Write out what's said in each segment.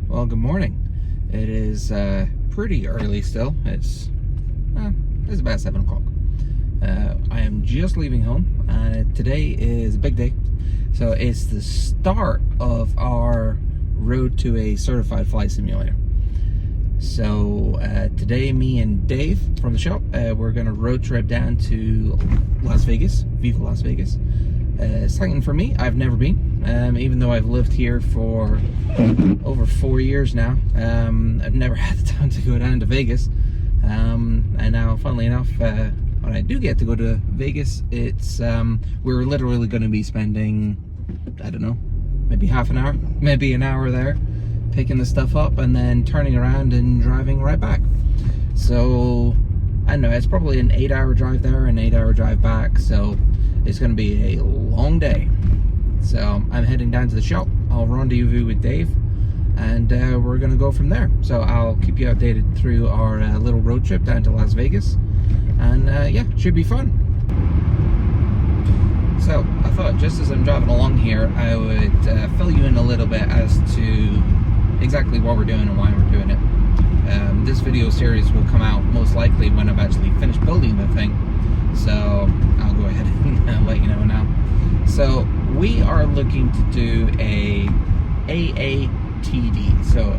Well, good morning. It is pretty early still. It's about 7 o'clock. I am just leaving home, and today is a big day. So it's the start of our road to a certified flight simulator. So today, me and Dave from the shop, we're going to road trip down to Las Vegas, Viva Las Vegas. Something for me, I've never been, even though I've lived here for over 4 years now. I've never had the time to go down to Vegas, and now, funnily enough, when I do get to go to Vegas, it's we're literally going to be spending, I don't know, maybe half an hour, maybe an hour there, picking the stuff up and then turning around and driving right back. So I don't know, it's probably an 8-hour drive there, an 8-hour drive back, so it's going to be a long day. So I'm heading down to the shop. I'll rendezvous with Dave, and we're going to go from there. So I'll keep you updated through our little road trip down to Las Vegas, and yeah, should be fun. So I thought, just as I'm driving along here, I would fill you in a little bit as to exactly what we're doing and why we're doing it. This video series will come out most likely when I've actually finished building the thing, so I'll go ahead and let you know now. So we are looking to do a AATD, so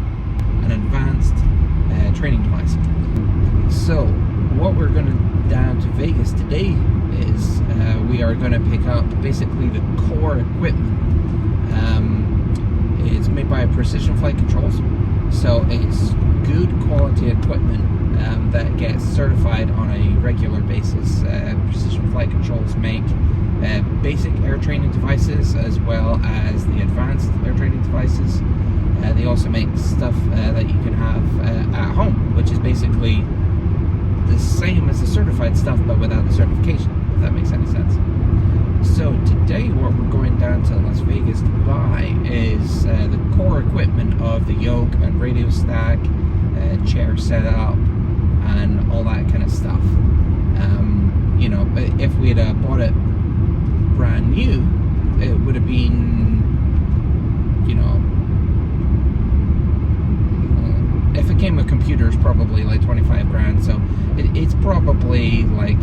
an advanced training device. So what we're going to down to Vegas today is we are going to pick up basically the core equipment. It's made by Precision Flight Controls, so it's good quality equipment that gets certified on a regular basis. Precision Flight Controls make basic air training devices as well as the advanced air training devices. They also make stuff that you can have at home, which is basically the same as the certified stuff but without the certification, if that makes any sense. So today what we're going down to Las Vegas to buy is the core equipment of the yoke and radio stack, chair setup, and all that kind of stuff. You know, if we had bought it brand new, it would have been, you know, if it came with computers, probably like 25 grand. So it's probably like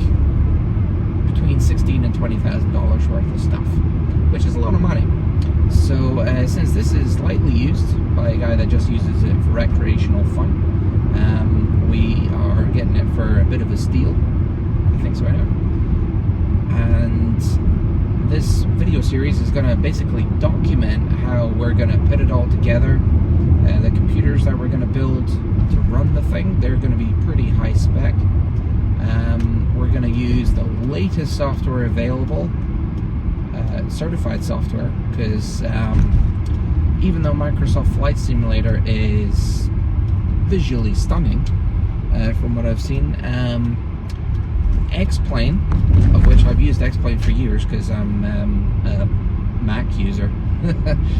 between $16,000 and $20,000 worth of stuff, which is a lot of money. So since this is lightly used by a guy that just uses it for recreational fun, we are getting it for a bit of a steal. I think so, anyway. And this video series is going to basically document how we're going to put it all together. The computers that we're going to build to run the thing, they're going to be pretty high spec. We're going to use the latest software available, certified software, because even though Microsoft Flight Simulator is visually stunning, from what I've seen, X-Plane, of which I've used X-Plane for years because I'm a Mac user,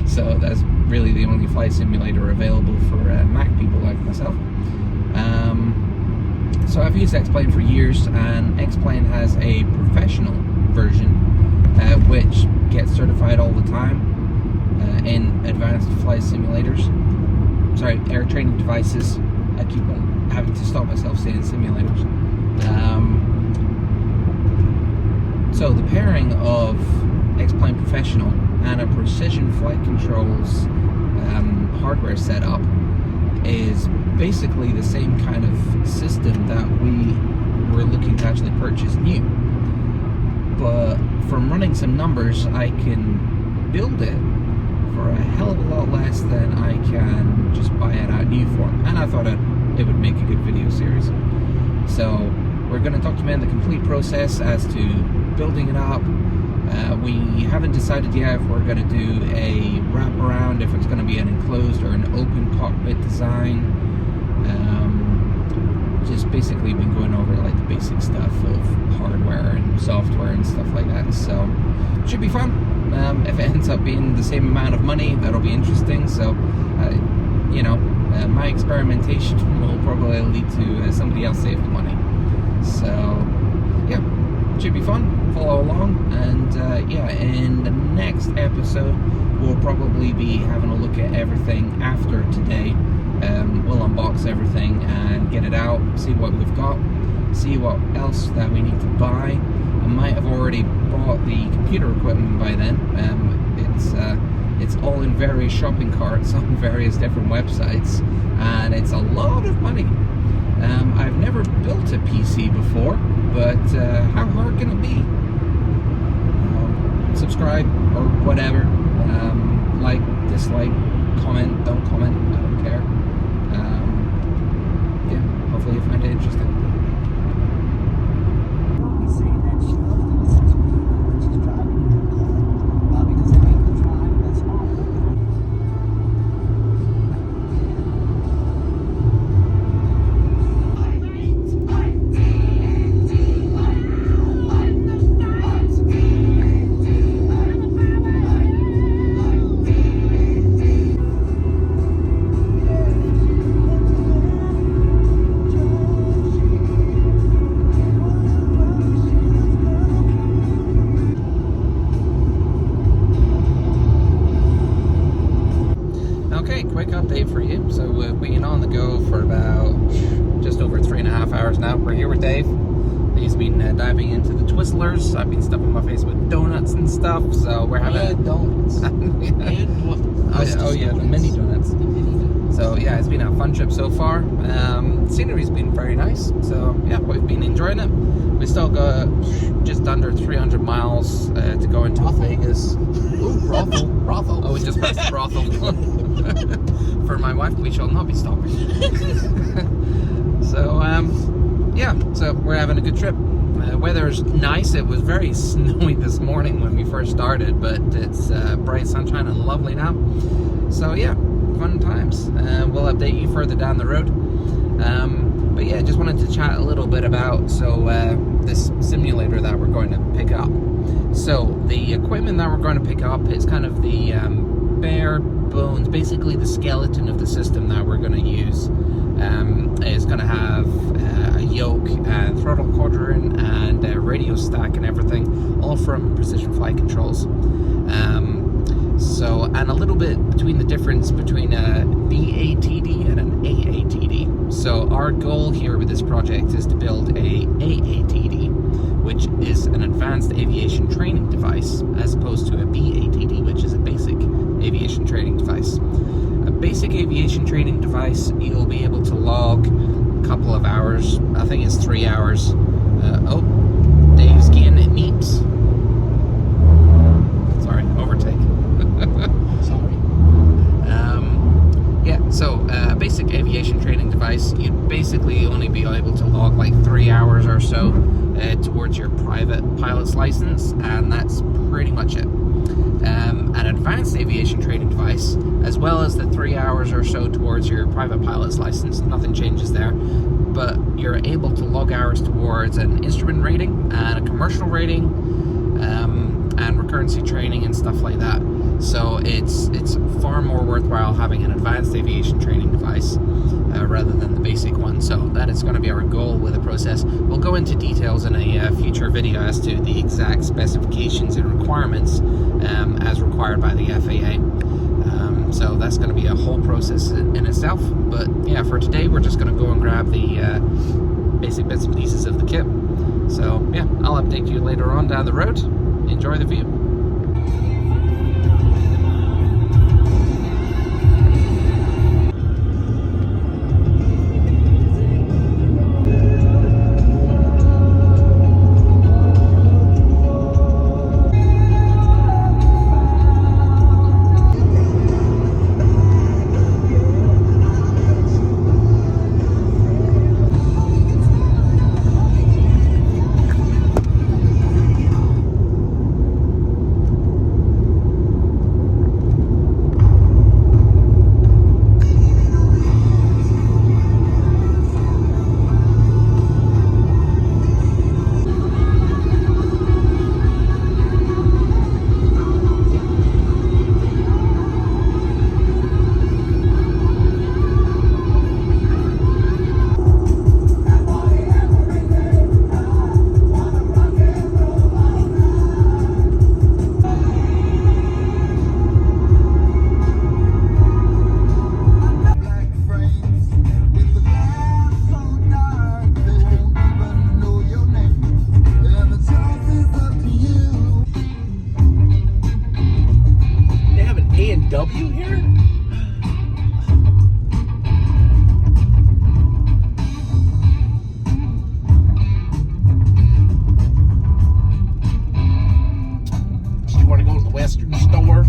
so that's really the only flight simulator available for Mac people like myself. So I've used X-Plane for years, and X-Plane has a professional version which gets certified all the time in advanced flight simulators. Sorry, air training devices. I keep having to stop myself saying simulators. So the pairing of X-Plane Professional and a Precision Flight Controls hardware setup is basically the same kind of system that we were looking to actually purchase new. But from running some numbers, I can build it for a hell of a lot less than I can just buy it out new for. And I thought it would make a good video series. So we're going to document the complete process as to building it up. We haven't decided yet if we're going to do a wraparound, if it's going to be an enclosed or an open cockpit design. just basically been going over like the basic stuff of hardware and software and stuff like that. So should be fun. If it ends up being the same amount of money, that'll be interesting. So you know, my experimentation will probably lead to somebody else saving money. So yeah, should be fun. Follow along, and yeah, in the next episode we'll probably be having a look at everything after today. We'll unbox everything and get it out, see what we've got, see what else that we need to buy. I might have already bought the computer equipment by then. It's all in various shopping carts on various different websites, and it's a lot of money. I've never built a PC before, but how hard can it be? Subscribe or whatever, like, dislike, comment, don't comment, I don't care. Yeah, hopefully you find it interesting. Quick update for you. So we've been on the go for about just over 3.5 hours now. We're here with Dave. He's been diving into the Twizzlers. I've been stuffing my face with donuts and stuff. So we're having donuts. Oh yeah, the mini donuts. So yeah, it's been a fun trip so far. Scenery's been very nice. So yeah, we've been enjoying it. We still got just under 300 miles to go into Vegas. Ooh, brothel. Oh, we just passed the brothel. For my wife, we shall not be stopping. So, yeah, so we're having a good trip. Weather's nice. It was very snowy this morning when we first started, but it's bright sunshine and lovely now. So, yeah, fun times. We'll update you further down the road. But yeah, just wanted to chat a little bit about this simulator that we're going to pick up. So the equipment that we're going to pick up is kind of the bare bones, basically the skeleton of the system that we're going to use. Is going to have a yoke and throttle quadrant and a radio stack and everything, all from Precision Flight Controls. So, and a little bit between the difference between a BATD and an AATD. So our goal here with this project is to build a AATD, which is an advanced aviation training device, as opposed to a BATD, which is a basic aviation training device. A basic aviation training device, you'll be able to log a couple of hours. I think it's 3 hours. Oh, Dave's getting it neeps. Sorry, overtake. Sorry. Yeah, so a basic aviation training device, you'd basically only be able to log like 3 hours or so towards your private pilot's license, and that's pretty much it. An advanced aviation training device, as well as the 3 hours or so towards your private pilot's license, nothing changes there, but you're able to log hours towards an instrument rating and a commercial rating, and recurrency training and stuff like that. So it's far more worthwhile having an advanced aviation training device rather than the basic one. So that is going to be our goal with the process. We'll go into details in a future video as to the exact specifications and requirements as required by the FAA. So that's going to be a whole process in itself. But yeah, for today we're just going to go and grab the basic bits and pieces of the kit. So yeah, I'll update you later on down the road. Enjoy the view. down here? Do you want to go to the Western store?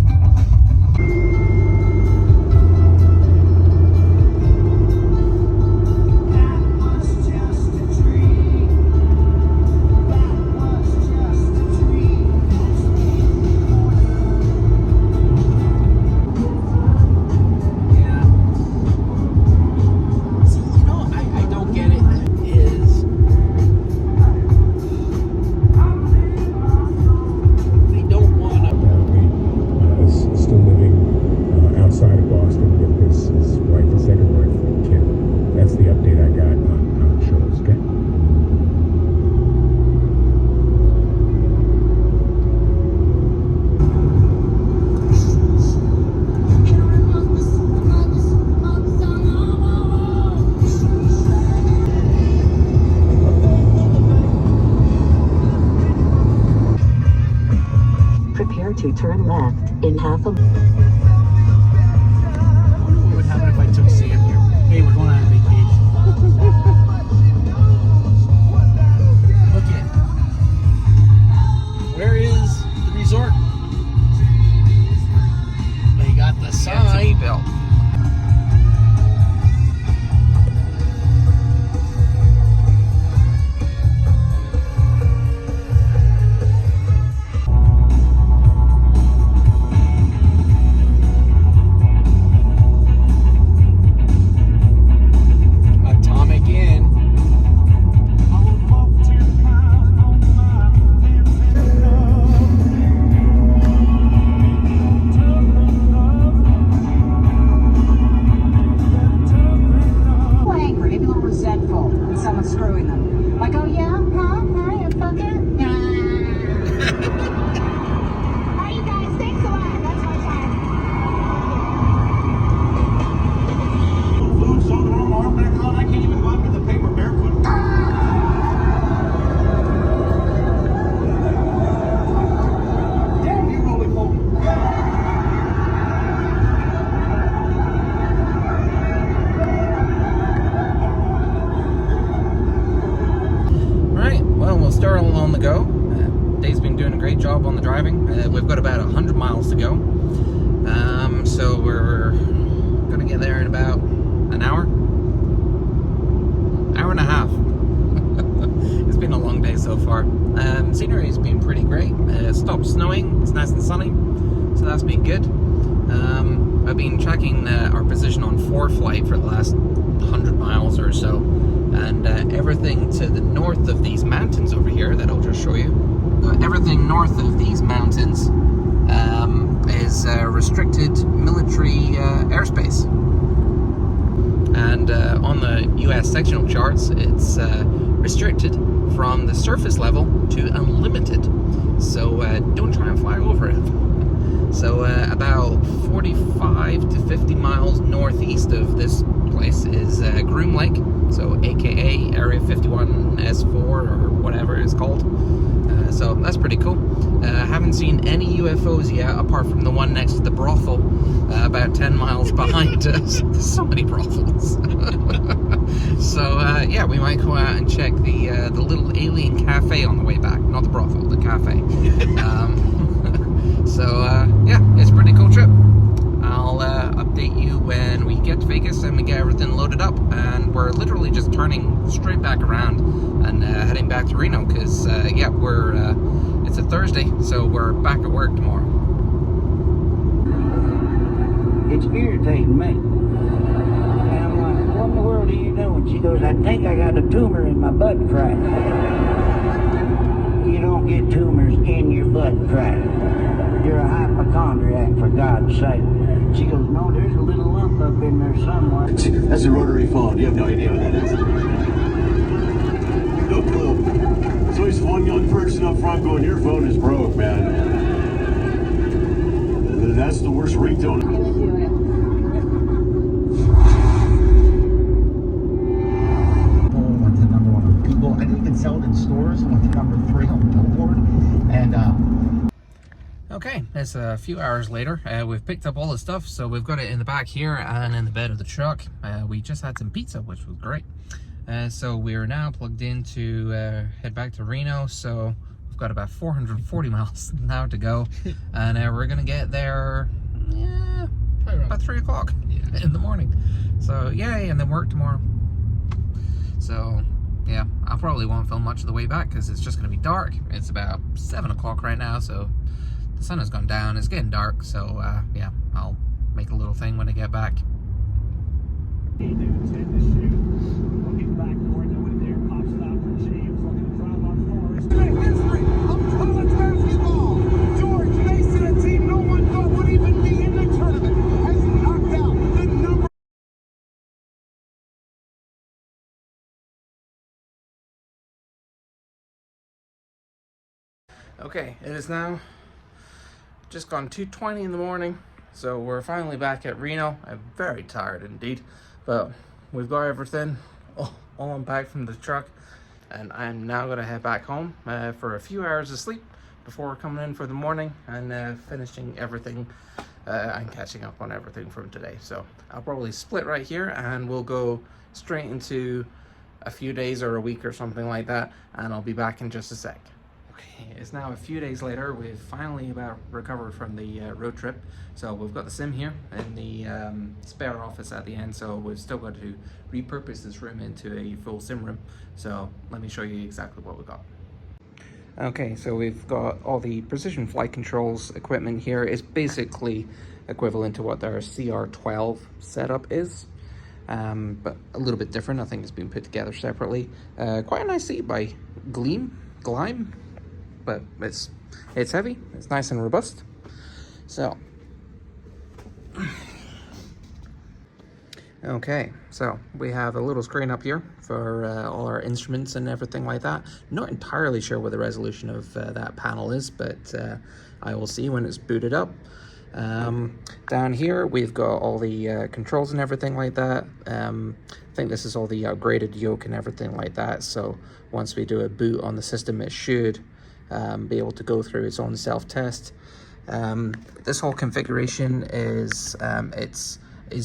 To turn left in half a... I wonder what would happen if I took Sam here. Hey, we're going on vacation. Look at it. Where is the resort? They got the sign. Bill. On the go. Dave's been doing a great job on the driving. We've got about 100 miles to go. So we're gonna get there in about an hour and a half. It's been a long day so far. Scenery's been pretty great. It stopped snowing, it's nice and sunny, so that's been good. I've been tracking our position on ForeFlight for the last 100 miles or so, and everything to the north of these mountains over here that I'll just show you, everything north of these mountains is restricted military airspace. And on the US sectional charts, it's restricted from the surface level to unlimited. So don't try and fly over it. So about 45 to 50 miles northeast of this place is Groom Lake, so aka Area 51S4 or whatever it's called. So that's pretty cool. Haven't seen any UFOs yet, apart from the one next to the brothel, about 10 miles behind us. There's so many brothels. So yeah, we might go out and check the little alien cafe on the way back. Not the brothel, the cafe. So yeah, it's a pretty cool trip. I'll update you when we get to Vegas and we get everything loaded up, and we're literally just turning straight back around and heading back to Reno, because yeah, we're it's a Thursday, so we're back at work tomorrow. It's irritating me. And I'm like, what in the world are you doing? She goes, I think I got a tumor in my butt crack. You don't get tumors in your butt crack. You're a hypochondriac, for God's sake. She goes, no, there's a little lump up in there somewhere. That's a rotary phone. You have no idea what that is. No clue. There's always one young person up front going, your phone is broke, man. That's the worst ringtone. Went to number 1 on Google. I didn't even sell it in stores. Went to number 3 on Billboard. And Okay, it's a few hours later. We've picked up all the stuff, so we've got it in the back here and in the bed of the truck. We just had some pizza, which was great. So we're now plugged in to head back to Reno. So we've got about 440 miles now to go, and we're gonna get there about 3 o'clock in the morning. So yay, and then work tomorrow. So yeah, I probably won't film much of the way back because it's just gonna be dark. It's about 7 o'clock right now, so the sun has gone down. It's getting dark, so yeah, I'll make a little thing when I get back. Okay, it is now just gone 2:20 in the morning, so we're finally back at Reno. I'm very tired indeed, but we've got everything all unpacked from the truck, and I'm now going to head back home for a few hours of sleep before coming in for the morning and finishing everything and catching up on everything from today. So I'll probably split right here and we'll go straight into a few days or a week or something like that, and I'll be back in just a sec. Okay, it's now a few days later. We've finally about recovered from the road trip. So we've got the sim here in the spare office at the end, so we've still got to repurpose this room into a full sim room. So let me show you exactly what we got. Okay, so we've got all the precision flight controls equipment here. It's basically equivalent to what their CR12 setup is, but a little bit different. I think it's been put together separately. Quite a nice seat by Glime, but it's heavy, it's nice and robust. So okay, so we have a little screen up here for all our instruments and everything like that. Not entirely sure what the resolution of that panel is, but I will see when it's booted up. Down here we've got all the controls and everything like that. I think this is all the upgraded yoke and everything like that, so once we do a boot on the system, it should be able to go through its own self-test. This whole configuration is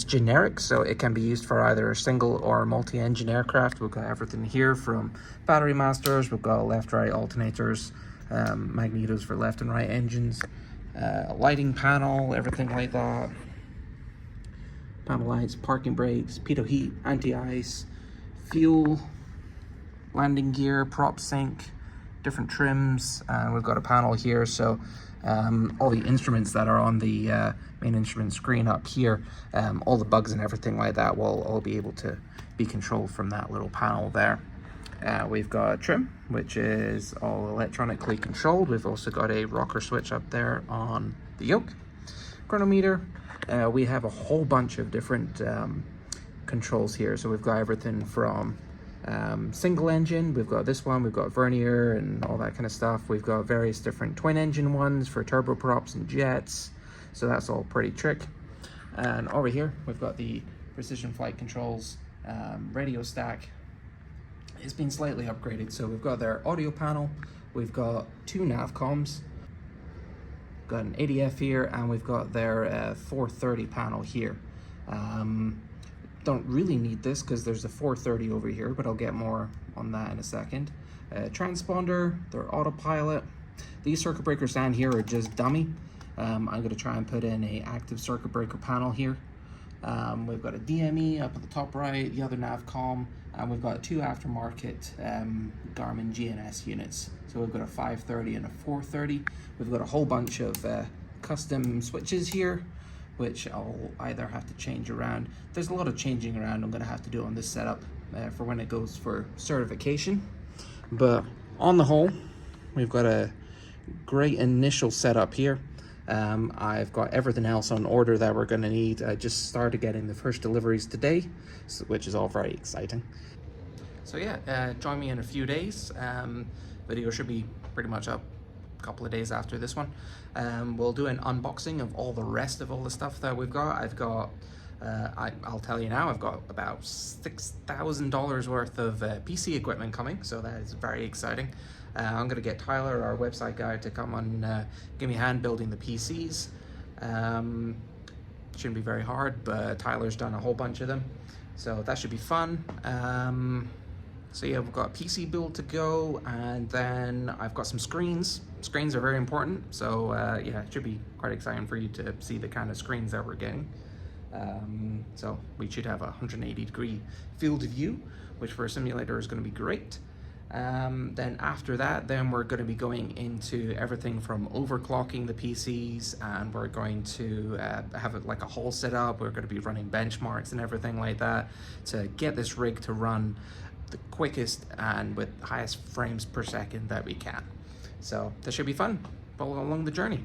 generic, so it can be used for either a single or multi-engine aircraft. We've got everything here from battery masters, we've got left-right alternators, magnetos for left and right engines, lighting panel, everything like that. Panel lights, parking brakes, pitot heat, anti-ice, fuel, landing gear, prop sync, different trims. We've got a panel here, so all the instruments that are on the main instrument screen up here, all the bugs and everything like that will all be able to be controlled from that little panel there. We've got a trim, which is all electronically controlled. We've also got a rocker switch up there on the yoke. Chronometer. We have a whole bunch of different controls here. So we've got everything from single engine, we've got this one, we've got vernier and all that kind of stuff. We've got various different twin engine ones for turboprops and jets, so that's all pretty trick. And over here we've got the precision flight controls radio stack. It's been slightly upgraded, so we've got their audio panel, we've got 2 nav comms, got an ADF here, and we've got their 430 panel here. Don't really need this because there's a 430 over here, but I'll get more on that in a second. Transponder, their autopilot. These circuit breakers down here are just dummy. I'm going to try and put in a active circuit breaker panel here. We've got a DME up at the top right, the other nav comm, and we've got 2 aftermarket Garmin GNS units. So we've got a 530 and a 430. We've got a whole bunch of custom switches here, which I'll either have to change around. There's a lot of changing around I'm going to have to do on this setup for when it goes for certification. But on the whole, we've got a great initial setup here. I've got everything else on order that we're going to need. I just started getting the first deliveries today, which is all very exciting. So yeah, join me in a few days. Video should be pretty much up a couple of days after this one. We'll do an unboxing of all the rest of all the stuff that we've got. I've got I'll tell you now, I've got about $6,000 worth of PC equipment coming, so that is very exciting. I'm going to get Tyler, our website guy, to come on, give me a hand building the PCs. Shouldn't be very hard, but Tyler's done a whole bunch of them, so that should be fun. So yeah, we've got a PC build to go, and then I've got some screens. Screens are very important, so yeah, it should be quite exciting for you to see the kind of screens that we're getting. So we should have a 180-degree field of view, which for a simulator is going to be great. Then after that, then we're going to be going into everything from overclocking the PCs, and we're going to have it like a whole setup. We're going to be running benchmarks and everything like that to get this rig to run the quickest and with highest frames per second that we can. So that should be fun. Follow along the journey.